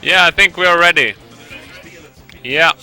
Yeah, I think we are ready. Yeah.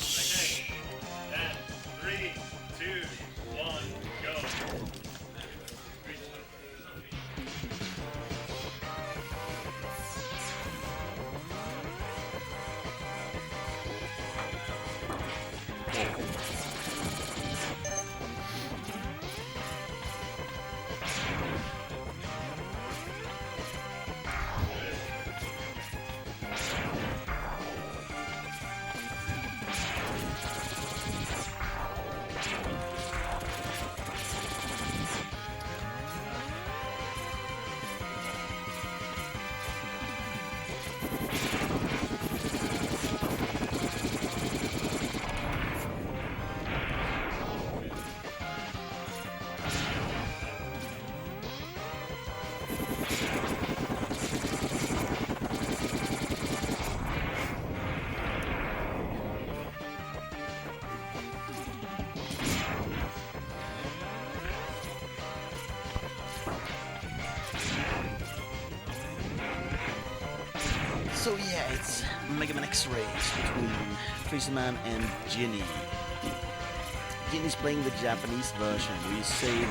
So yeah, it's Mega Man X race between Freezeman and Jinny. Jinny's playing the Japanese version, where you save,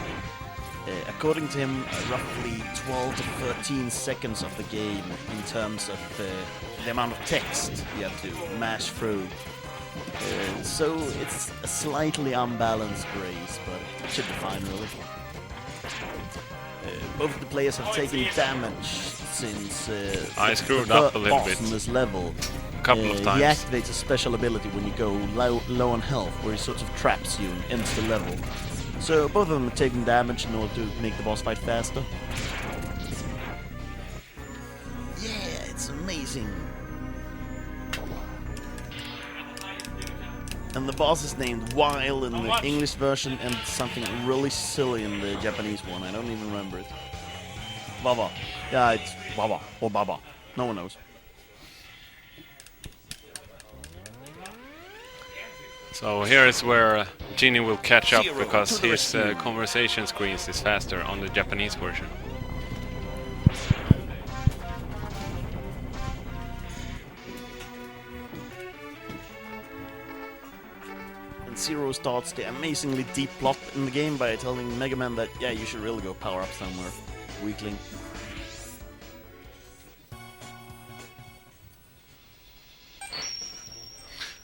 according to him, roughly 12 to 13 seconds of the game in terms of the amount of text you have to mash through. So it's a slightly unbalanced race, but it should be fine, really. Both the players have taken damage since I screwed up a little bit on this level. a couple of times. He activates a special ability when you go low on health, where he sort of traps you and ends the level. So both of them are taking damage in order to make the boss fight faster. Yeah, it's amazing. And the boss is named Wily in the English version and something really silly in the Japanese one. I don't even remember it. Baba. Yeah, it's Baba or Baba. No one knows. So here is where Jinny will catch up because his conversation screens is faster on the Japanese version. And Zero starts the amazingly deep plot in the game by telling Mega Man that, yeah, you should really go power up somewhere. Weakling.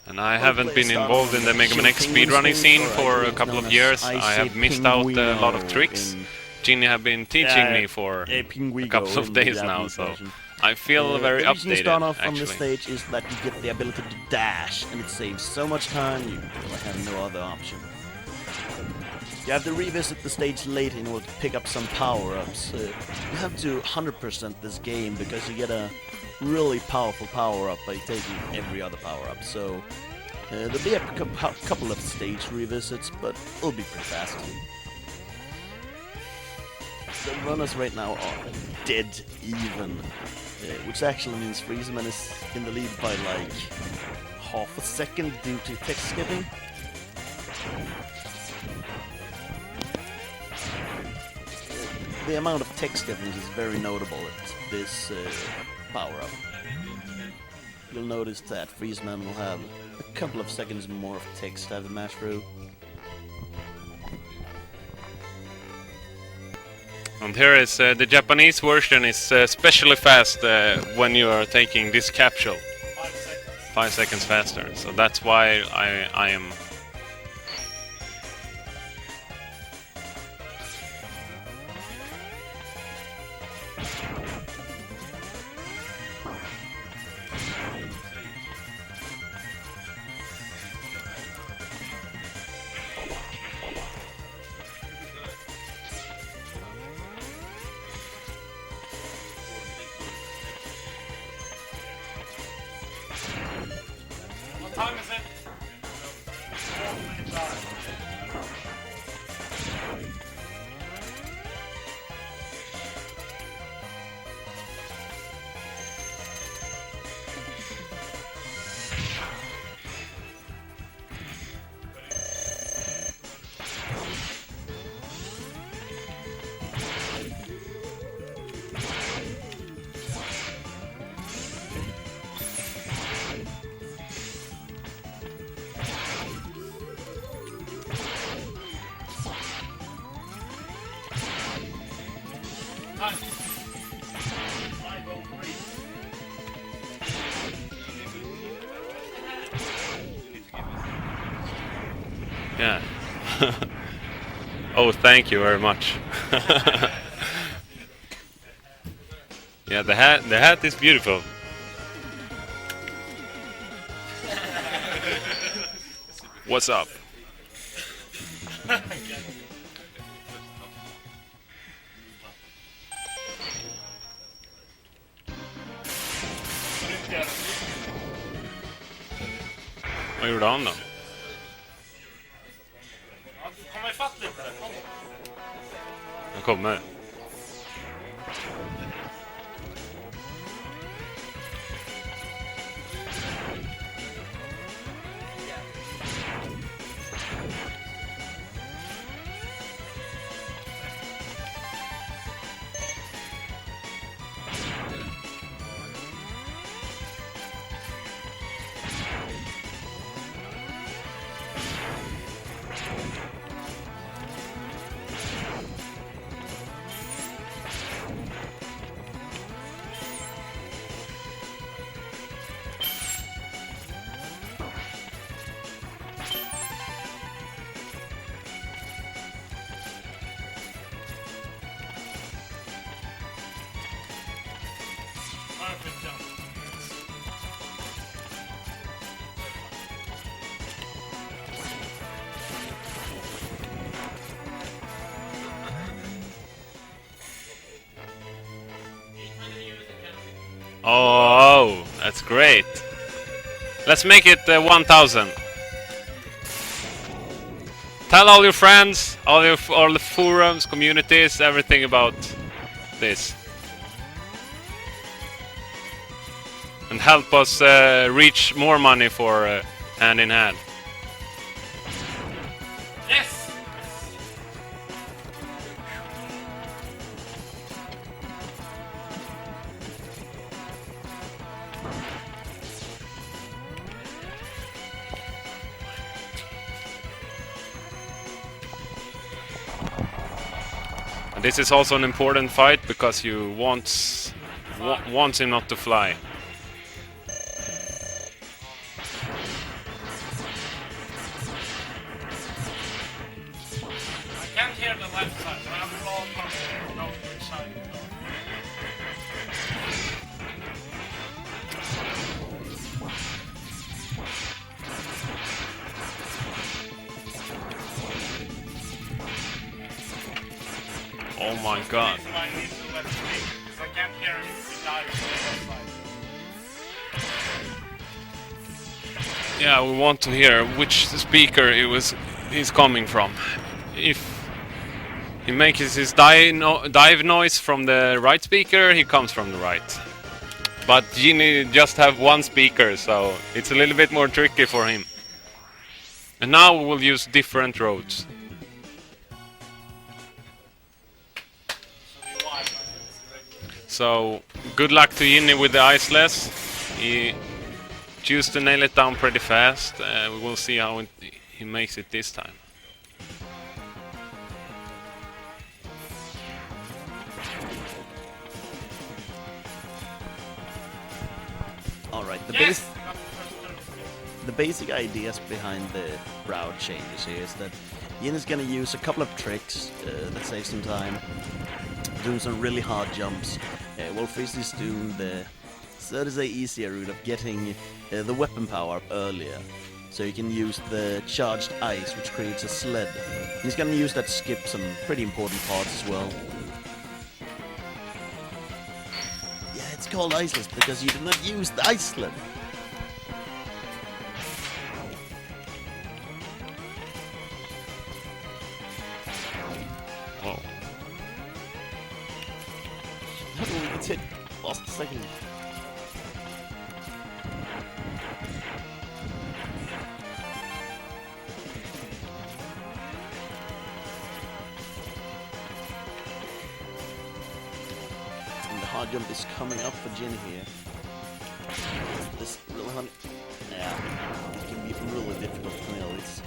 And I haven't been involved in the Mega Man X speedrunning scene for a couple of years. I have missed out a lot of tricks. Jinny have been teaching me for a couple of days now, so I feel very updated. The start off on this actually. stage is that you get the ability to dash, and it saves so much time you really have no other option. You have to revisit the stage later in order to pick up some power-ups. You have to 100% this game because you get a really powerful power-up by taking every other power-up. So there'll be a couple of stage revisits, but it'll be pretty fast. The runners right now are dead even, which actually means Freezeman is in the lead by like half a second due to text skipping. The amount of text difference is very notable at this power-up. You'll notice that Freezeman will have a couple of seconds more of text to have to mash through. And here is the Japanese version is especially fast when you are taking this capsule. 5 seconds faster, so that's why I am... What time is it? Yeah. Oh, thank you very much. Yeah, the hat is beautiful. What's up? Vad gjorde han då? Han kommer. Oh, that's great. Let's make it 1000. Tell all your friends, all the forums, communities, everything about this. And help us reach more money for Hand in Hand. Yes! And this is also an important fight because you want him not to fly. I can't hear the left side, but I'm all on which side you go. Oh my god. So I need to let it speak, because I can't hear him if he dies on the left side. Yeah, we want to hear which speaker he's coming from. If he makes his dive noise from the right speaker, he comes from the right. But Jinny just have one speaker, so it's a little bit more tricky for him. And now we'll use different roads. So good luck to Jinny with the iceless. He used to nail it down pretty fast. We will see how he makes it this time. Alright, Yes! the basic ideas behind the route changes here is that Yin is gonna use a couple of tricks that save some time, doing some really hard jumps, while Fizz is doing the, so to say, easier route of getting the weapon power up earlier. So you can use the charged ice, which creates a sled. He's gonna use that to skip some pretty important parts as well. Yeah, it's called iceless because you did not use the ice sled. Whoa. Oh, it's hit. Lost a second. And the hard jump is coming up for Jin here. This really hard. Yeah, it can be really difficult to nail. It's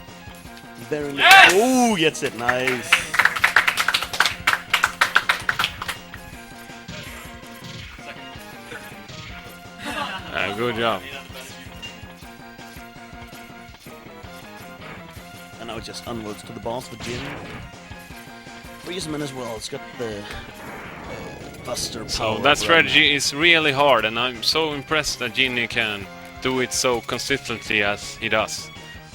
very. Yes! Oh, gets it. Nice. An now it just onwards to the boss for Jin. Freezeman as well, it's got the Buster power. So that strategy is really hard, and I'm so impressed that Jinny can do it so consistently as he does.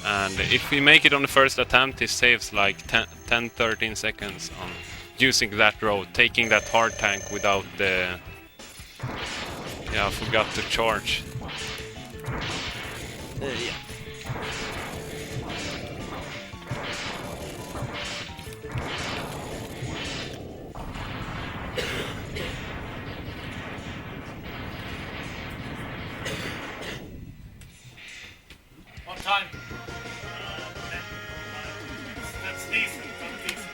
And if we make it on the first attempt, he saves like 10-13 seconds on using that road, taking that hard tank without the... Yeah, I forgot to charge. Yeah. What time? That's decent. That's decent.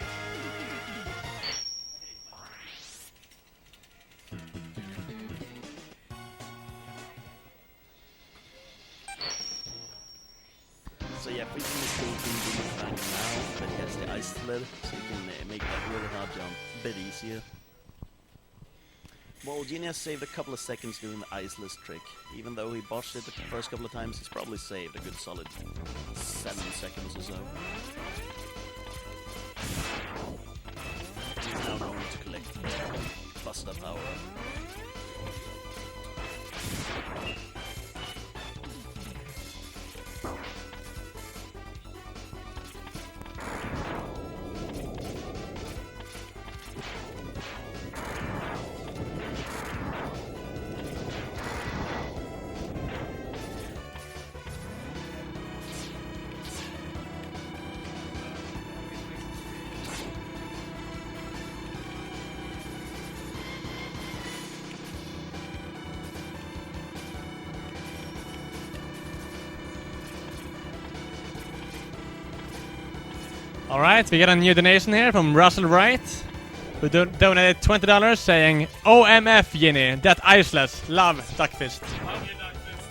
So yeah, Freezeman is taking the tank now, but he has the ice sled, so he can make that really hard jump a bit easier. Well, Jinny has saved a couple of seconds doing the iceless trick. Even though he botched it the first couple of times, he's probably saved a good solid 7 seconds or so. He's now going to collect the Buster power. Alright, we got a new donation here from Russell Wright, who donated $20 saying, OMF Jinny, that iceless, love Duckfist. Love you, Duckfist.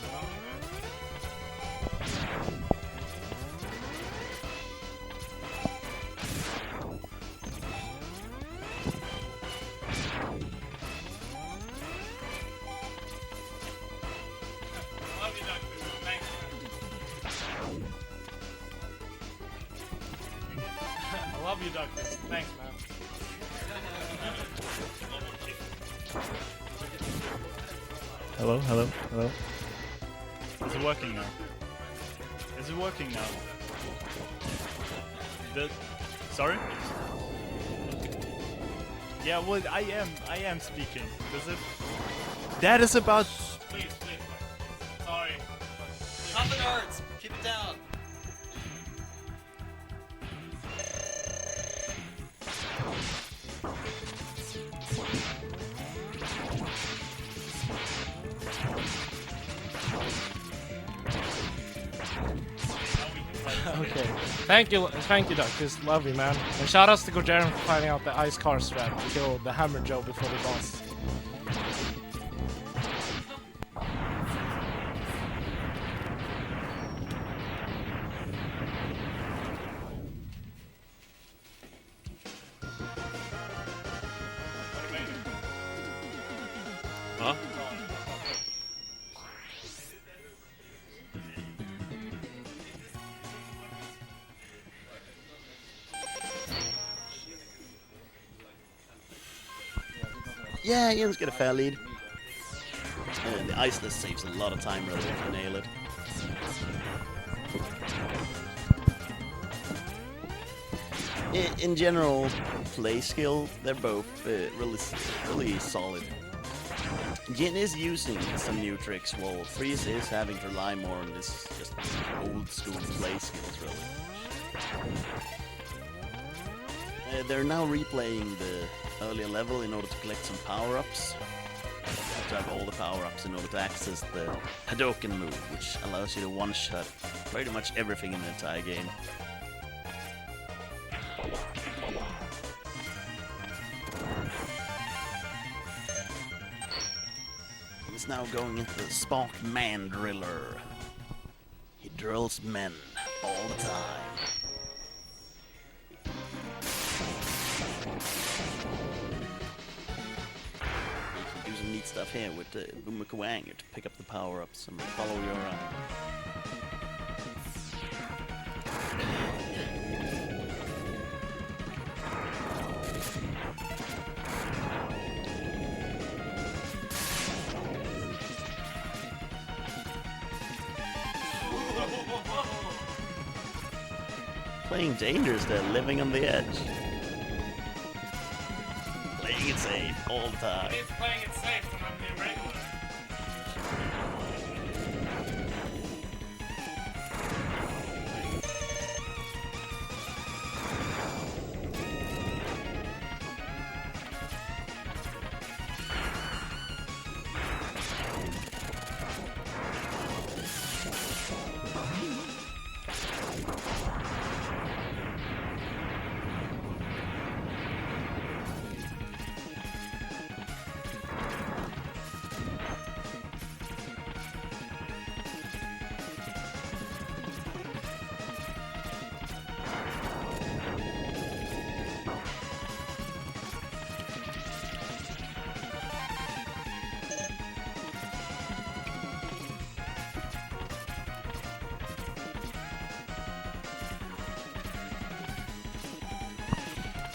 Love you, Duckfist. Thanks, man. I love you, Duckfist. Thanks, man. Hello, hello, hello. Is it working now? Is it working now? Sorry? Yeah, well, I am speaking. Does it? That is about... Please. Sorry. Nothing hurts. Keep it down. Okay. Thank you, Duckfist. Love you, man. And shout outs to Gorgeron for finding out the ice car strat to kill the Hammer Joe before the boss. Huh? Yeah, Ian's got a fair lead. And the iceless saves a lot of time rather if you nail it. In general, play skill, they're both really solid. Jin is using some new tricks, while Freeze is having to rely more on this just old school play skills, really. They're now replaying the earlier level in order to collect some power-ups. You have to have all the power-ups in order to access the Hadouken move, which allows you to one-shot pretty much everything in the entire game. He's now going into the Spark Man Driller. He drills men all the time. You can do some neat stuff here with Boomerang to pick up the power-ups and follow you around. Playing dangerous there, living on the edge. Playing it safe all the time. He's playing it safe when I'm irregular.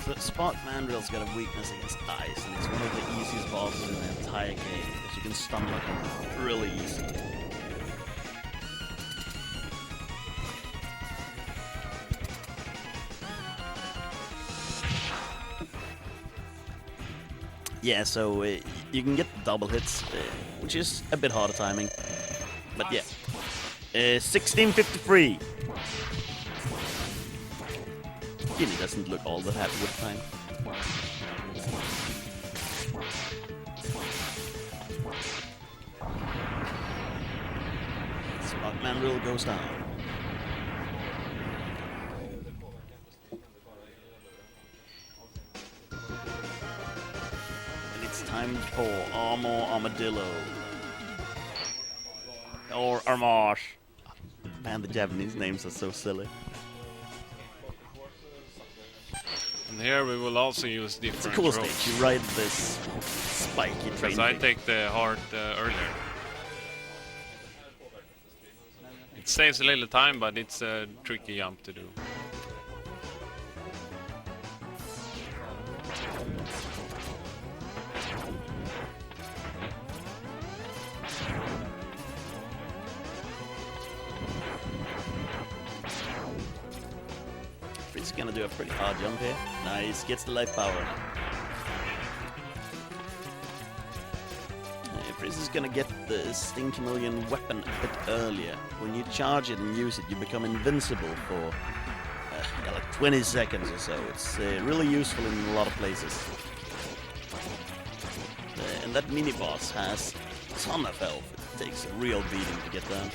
So Spark Mandrill's got a weakness against ice, and it's one of the easiest bosses in the entire game, because you can stun like him really easily. Yeah, so you can get double hits, which is a bit harder timing, but yeah. 1653. Jinny doesn't look all that happy with time. Spark Mandrill goes down. And it's time for Armadillo. Or Armage. Man, the Japanese names are so silly. And here we will also use different It's a cool ropes. stage. You ride this spiky train Because I thing. take the heart earlier. It saves a little time, but it's a tricky jump to do. He's gonna do a pretty hard jump here. Nice, gets the life power. Freeze is gonna get the Stinkmillion weapon a bit earlier. When you charge it and use it, you become invincible for yeah, like 20 seconds or so. It's really useful in a lot of places. And that mini-boss has a ton of health. It takes a real beating to get down.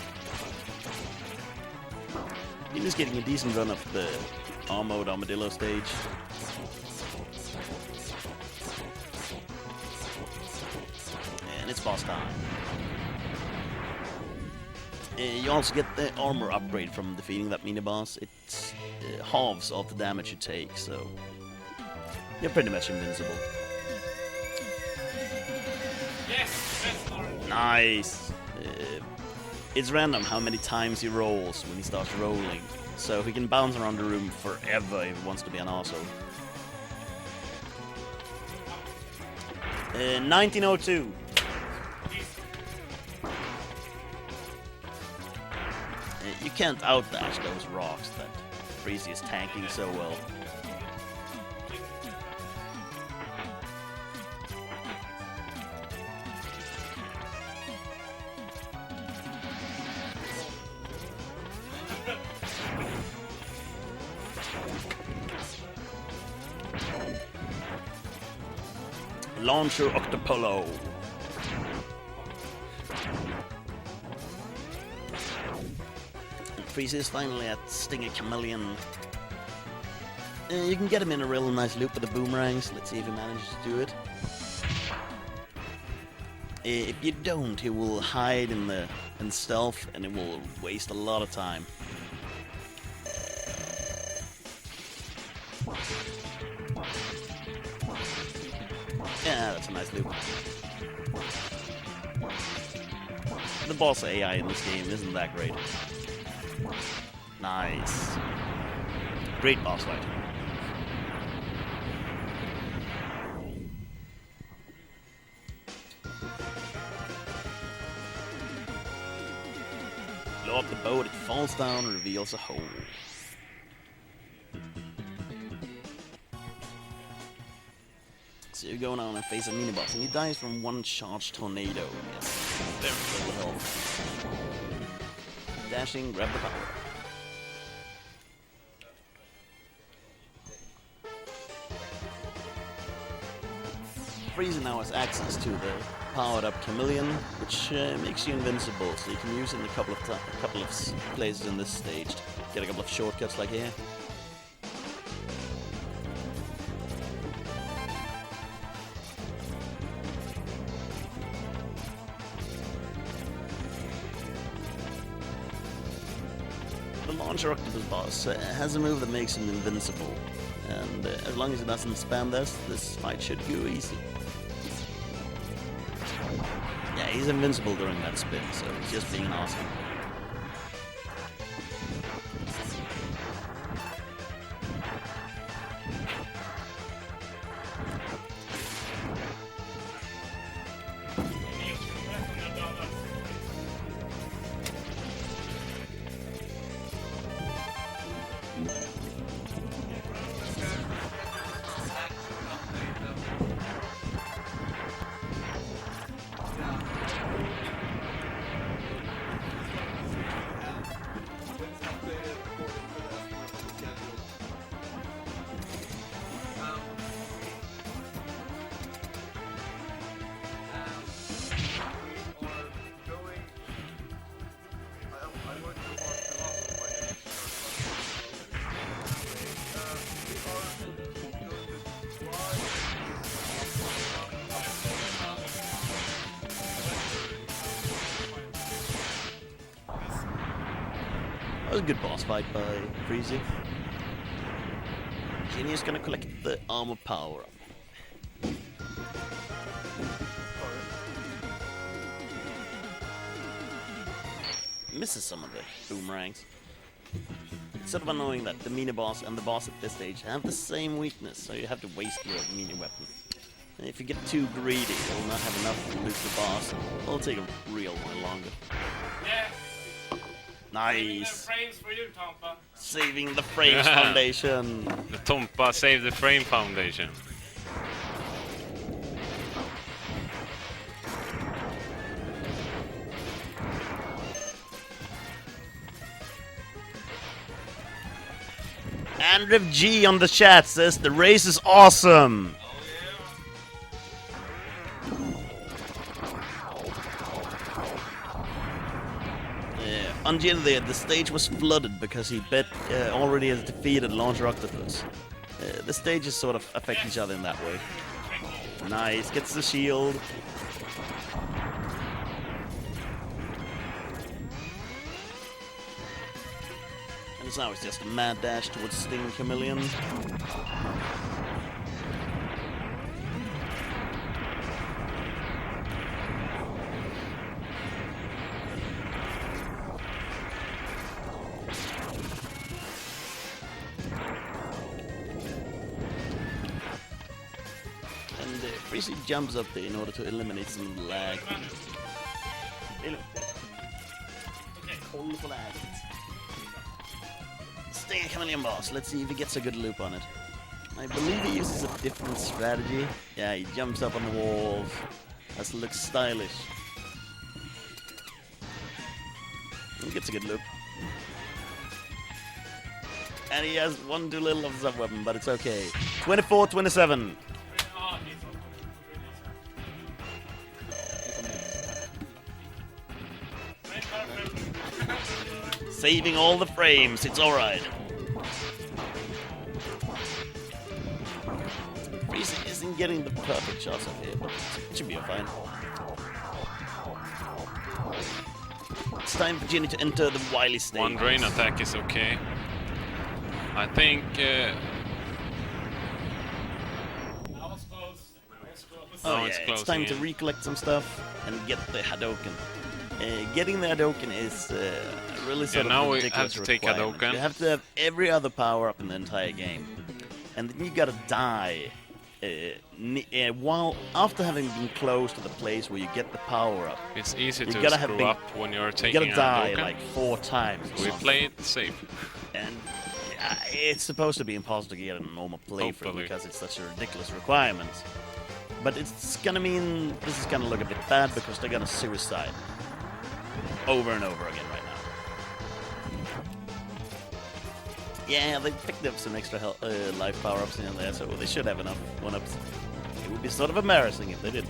Jinny's getting a decent run of the Armored Armadillo stage. And it's boss time. You also get the armor upgrade from defeating that mini-boss. It's halves of the damage you take, so you're pretty much invincible. Yes, that's Lord. Nice! It's random how many times he rolls when he starts rolling. So he can bounce around the room forever if he wants to be an arsehole. 1902. You can't outdash those rocks that Freezy is tanking so well. Launcher Octopolo. Freezy is finally at Stinger Chameleon. You can get him in a real nice loop with the boomerangs. Let's see if he manages to do it. If you don't, he will hide in stealth, and it will waste a lot of time. Yeah, that's a nice loop. The boss AI in this game isn't that great. Nice. Great boss fight. blow up the boat, it falls down and reveals a hole. So you go down and face a mini-boss, and he dies from one charged tornado. Yes, very little health. Dashing, grab the power. Frieza now has access to the powered-up chameleon, which makes you invincible, so you can use it in a couple of places in this stage to get a couple of shortcuts like here. The Launcher Octopus boss has a move that makes him invincible, and as long as he doesn't spam this fight should go easy. Yeah, he's invincible during that spin, so he's just being awesome. That was a good boss fight by Frieza. Jinny is gonna collect the armor power up. Misses some of the boomerangs. It's sort of annoying that the mini boss and the boss at this stage have the same weakness, so you have to waste your mini weapon. And if you get too greedy, you'll not have enough to loot the boss. It'll take a real while longer. Yeah. Nice. Frames for you, Tompa. Saving the Frames Foundation. The Tompa Save the Frame Foundation. Andrew G on the chat says the race is awesome. On Jinny, the stage was flooded because he already has defeated Launcher Octopus. The stages sort of affect each other in that way. Nice, gets the shield. And now it's just a mad dash towards Sting Chameleon. Frieza jumps up there in order to eliminate some lag. Stay a chameleon boss. Let's see if he gets a good loop on it. I believe he uses a different strategy. Yeah, he jumps up on the walls. That looks stylish. He gets a good loop. And he has one too little of his sub-weapon, but it's okay. 24-27. Saving all the frames, it's alright. Frieza isn't getting the perfect shots up here, but it should be fine. It's time for Jinny to enter the Wily stage. One drain attack is okay. I think... Oh it's yeah, close it's time again. to recollect some stuff and get the Hadouken. Getting the Hadouken is really sort of now we ridiculous have to take requirement. Hadouken. You have to have every other power up in the entire game. And then you gotta die while after having been close to the place where you get the power up, It's easy You to gotta have screw big- up when you're you taking gotta a die Hadouken. like 4 times. or We something. play it safe. And it's supposed to be impossible to get a normal playthrough Hopefully. because it's such a ridiculous requirement. But it's gonna mean this is gonna look a bit bad because they're gonna suicide over and over again right now. Yeah, they picked up some extra life power-ups in there, so they should have enough one-ups. It would be sort of embarrassing if they did.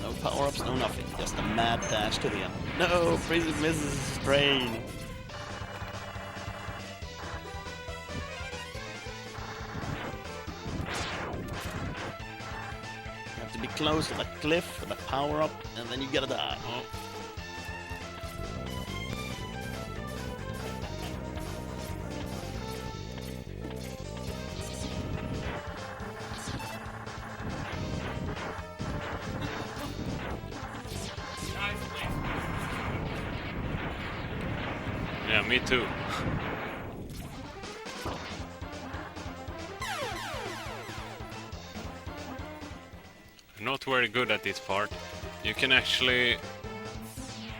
No power-ups, no nothing. Just a mad dash to the end. No, Freezer misses his train. You have to be close to the cliff with a power-up, and then you gotta die. Oh. Yeah, me too. I'm not very good at this part. You can actually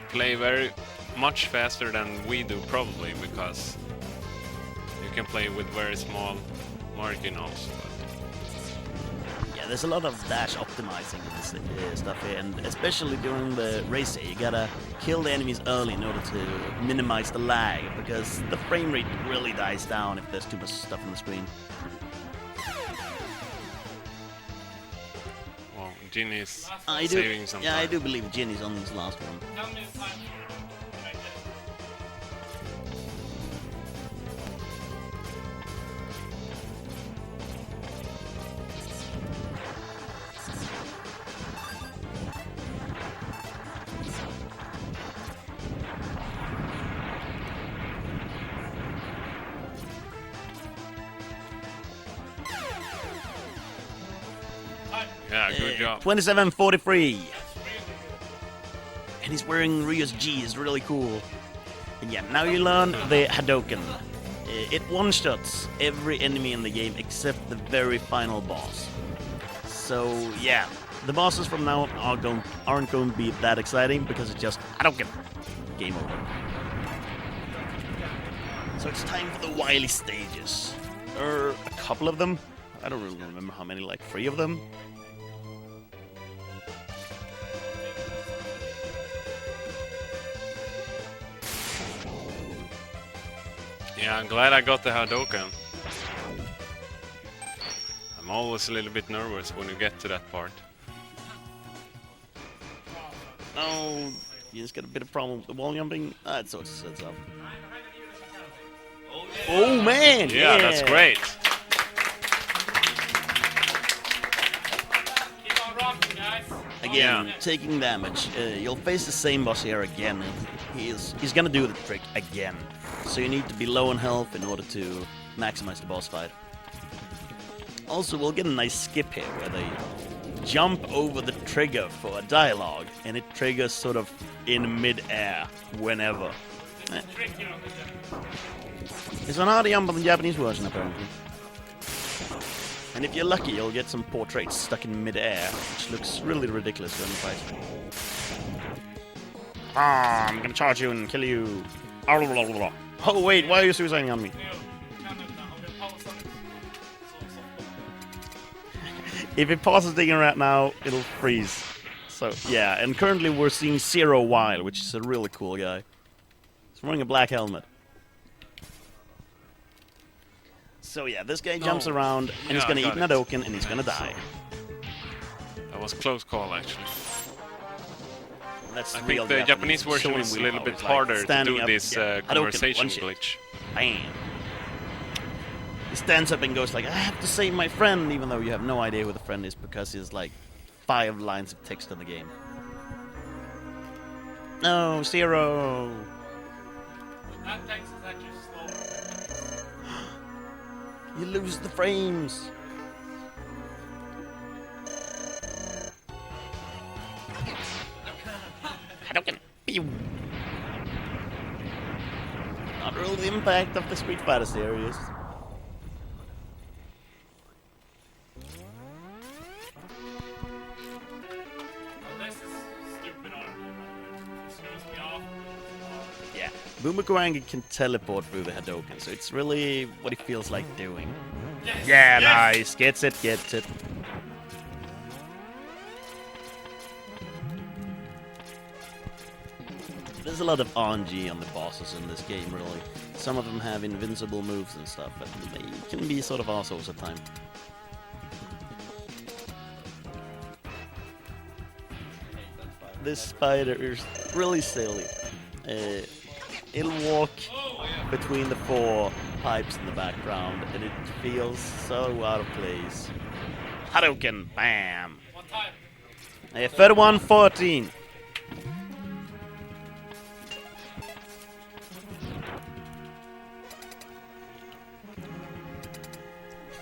play very much faster than we do, probably, because you can play with very small marginals. Yeah, there's a lot of dash optimizing in this stuff here, and especially during the race here, you gotta kill the enemies early in order to minimize the lag, because the frame rate really dies down if there's too much stuff on the screen. Well, Jinny's I do, saving some yeah, I time. do believe Jinny's on this last one. Tell me the time for like this. Yeah, good job. 27:43, That's really good. and he's wearing Ryu's G. Is really cool. And yeah, now you learn the Hadouken. It one-shots every enemy in the game except the very final boss. So yeah, the bosses from now on aren't going to be that exciting because it's just Hadouken. Game over. So it's time for the Wily stages. There are a couple of them. I don't really remember how many, like 3 of them. Yeah, I'm glad I got the Hadouken. I'm always a little bit nervous when you get to that part. Oh, you just got a bit of problem with the wall jumping. That sorts itself out. Oh man! Yeah, that's great. Keep on rocking, guys. Again, Yeah. taking damage. You'll face the same boss here again. He's gonna do the trick again. So you need to be low on health in order to maximize the boss fight. Also, we'll get a nice skip here where they jump over the trigger for a dialogue, and it triggers sort of in mid-air whenever. Trick, you know, It's an harder jump on the Japanese version, apparently. And if you're lucky, you'll get some portraits stuck in mid-air, which looks really ridiculous during the fight. Ah, I'm gonna charge you and kill you. Oh wait, why are you suiciding on me? If it pauses digging right now, it'll freeze. So yeah, and currently we're seeing Zero Wily, which is a really cool guy. He's wearing a black helmet. So yeah, this guy jumps Oh. around, and he's Yeah, gonna I eat an got it. Hadouken, and he's gonna die. That was close call, actually. That's I real think the Japanese version Showing is a little willpower. bit It's like harder to standing do up, this yeah, Hadouken, conversation one shit. glitch. Bam. He stands up and goes like, I have to save my friend, even though you have no idea who the friend is because he's like 5 lines of text in the game. No, Zero. That text is actually slower. You lose the frames. impact of the Street Fighter series. This is stupid army. This screws me off. Yeah, Boomerang can teleport through the Hadouken, so it's really what he feels like doing. Yes, Yeah, yes. nice. Gets it, gets it. There's a lot of RNG on the bosses in this game, really. Some of them have invincible moves and stuff, but they can be sort of assholes at times. This spider is really silly. It'll walk between the 4 pipes in the background, and it feels so out of place. Hadouken, bam! What time? 31-14.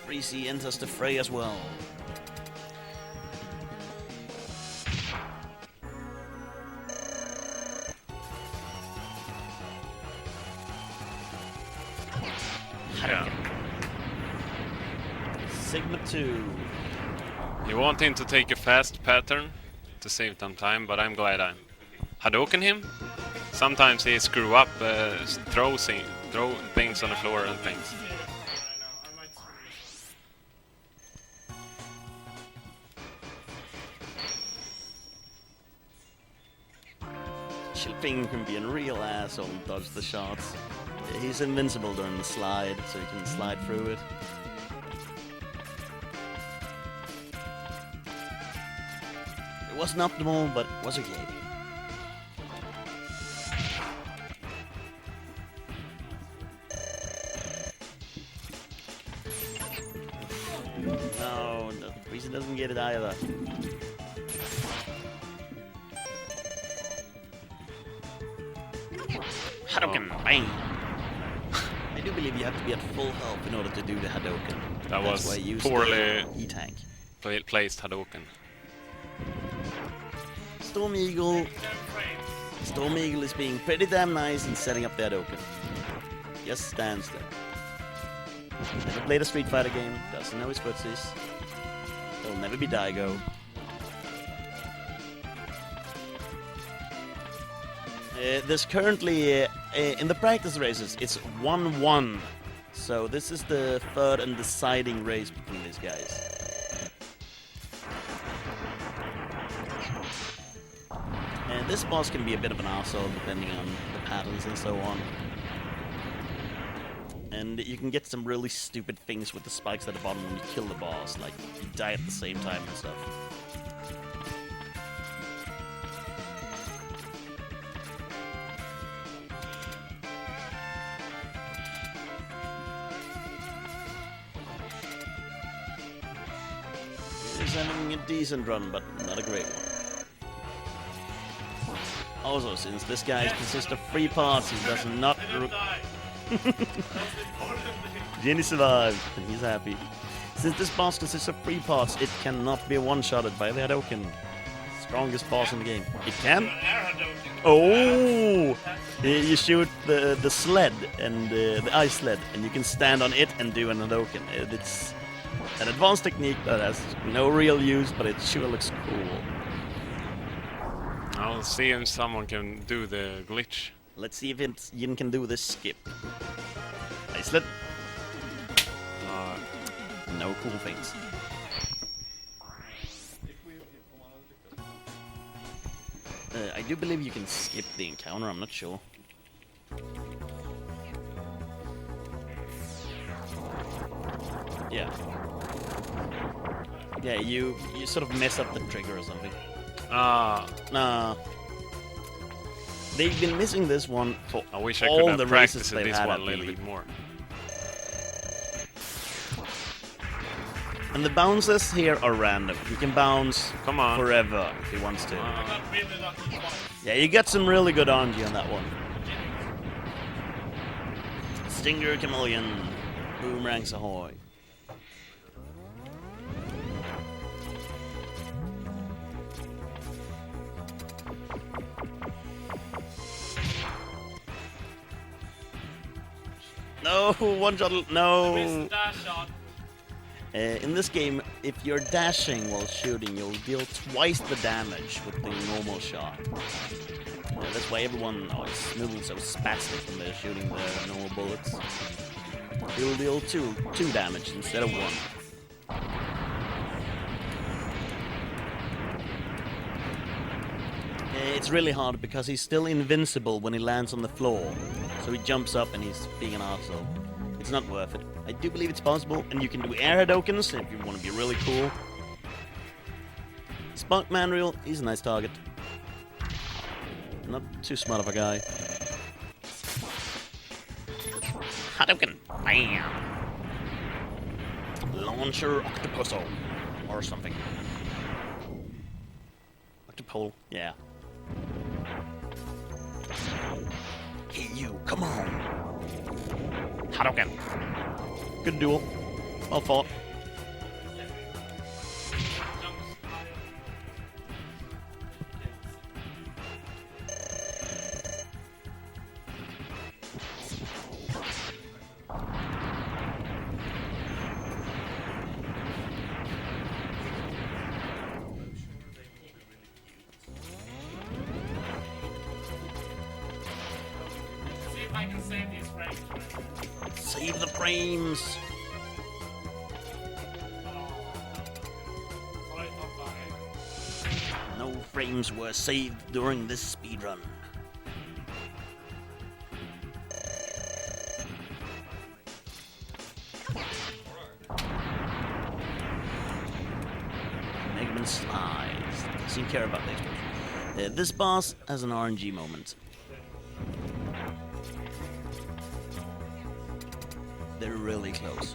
Freezy enters the fray as well. Yeah. Sigma 2. You want him to take a fast pattern to save some time, but I'm glad I Hadouken him. Sometimes he screw up, throw things on the floor and things. I know. I might Shilping can be a real asshole and dodge the shots. He's invincible during the slide, so he can slide through it. It wasn't optimal, but it was okay. No, Freezy doesn't get it either. Hadouken, bang! I do believe you have to be at full health in order to do the Hadouken. That That's was why I used poorly the E-Tank. placed Hadouken. Storm Eagle. Storm Eagle is being pretty damn nice in setting up the Hadouken. Just stands there. Never played a Street Fighter game, doesn't know his footsies. He'll never be Daigo. There's currently, in the practice races, it's 1-1. So this is the third and deciding race between these guys. And this boss can be a bit of an arsehole depending on the patterns and so on. And you can get some really stupid things with the spikes at the bottom when you kill the boss, like you die at the same time and stuff. He's having a decent run, but not a great one. Also, since this guy consists of 3 parts, he does not... Jinny survived, and he's happy. Since this boss consists of 3 parts, it cannot be one-shotted by the Hadouken. Strongest boss in the game. It can? Oh! You shoot the sled, and the ice sled, and you can stand on it and do an Hadouken. It's an advanced technique that has no real use, but it sure looks cool. I'll see if someone can do the glitch. Let's see if Yin can do this skip. Ice sled. No cool things. I do believe you can skip the encounter, I'm not sure. Yeah. Yeah, you sort of mess up the trigger or something. Nah. They've been missing this one for I wish I all could the have races practiced they've this had, one I a little believe. bit more. And the bounces here are random. You can bounce Come on. forever if he wants to. I got really lucky twice. Yeah, you got some really good RNG on that one. Stinger Chameleon. Boomerangs ahoy. No, one shot. Missed No. the dash shot. In this game, if you're dashing while shooting, you'll deal twice the damage with the normal shot. That's why everyone is moving so spastic when they're shooting the normal bullets. You'll deal two damage instead of one. It's really hard because he's still invincible when he lands on the floor. So he jumps up and he's being an arsehole. It's not worth it. I do believe it's possible, and you can do air Hadoukens if you want to be really cool. Spunk Manreal, he's a nice target. Not too smart of a guy. Hadouken! Bam! Launcher Octopuso. Or something. Octopole, yeah. Hey you, come on! Hadouken! Good duel. Well fought. See if I can save these frames. Save the frames! No frames were saved during this speedrun. Mega Man slides. Doesn't care about the explosion. This boss has an RNG moment. They're really close.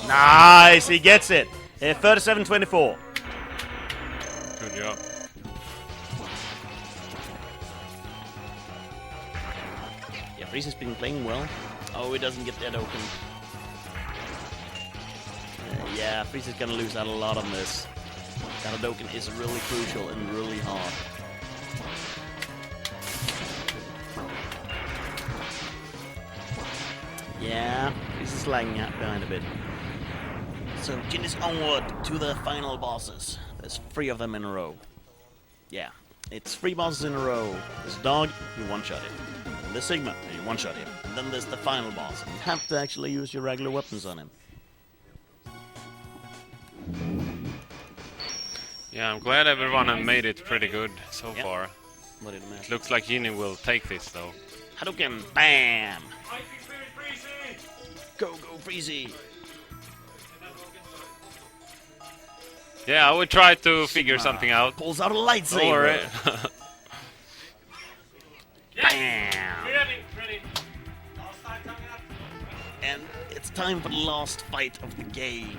Nice! He gets it! 37-24. Good job. Yeah, Freeze has been playing well. Oh, he doesn't get that open. Yeah, Freeze is gonna lose out a lot on this. That Hadouken is really crucial and really hard. Yeah, Freeze is lagging out behind a bit. So, Jinny's onward to the final bosses. There's 3 of them in a row. Yeah, it's 3 bosses in a row. There's Dog, you one-shot him. And there's Sigma, you one-shot him. And then there's the final boss. And you have to actually use your regular weapons on him. Yeah, I'm glad everyone have made it pretty good so Yep. far. What did it matter? Looks like Jinny will take this though. Hadouken, bam! I can feel it freezing! Go, Freezy! Yeah, I would try to figure something out. Pulls out a Don't lightsaber! worry. Bam! Ready. Last time coming up. And it's time for the last fight of the game.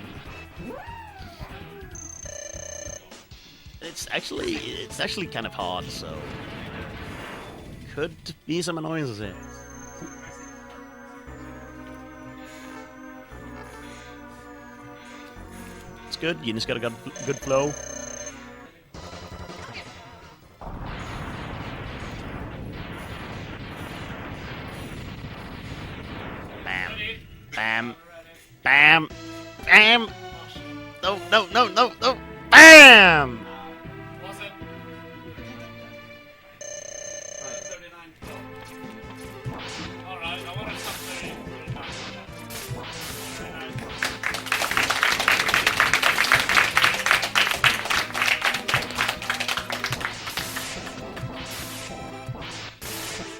It's actually kind of hard, so could be some annoyances here. It's good. You just got a good flow. Bam, bam, bam, bam. No, bam. Was it? 39. Alright, I wanted something.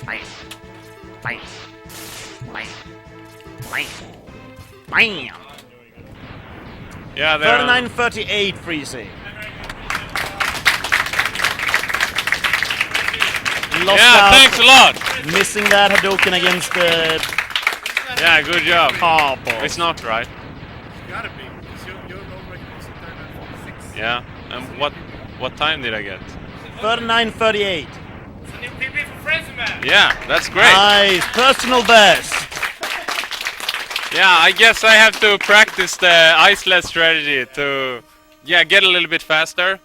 Bam, bam. Yeah, there. 39-38, Freezy. Lost Yeah, out, thanks a lot. missing that Hadouken against the Yeah, good job. car boss. It's not right. Gotta be, because you're already missing time at 6. Yeah. And what time did I get? 39-38. It's a new PB for Frenzy Man! Yeah, that's great. Nice, personal best. Yeah, I guess I have to practice the ice-less strategy to get a little bit faster.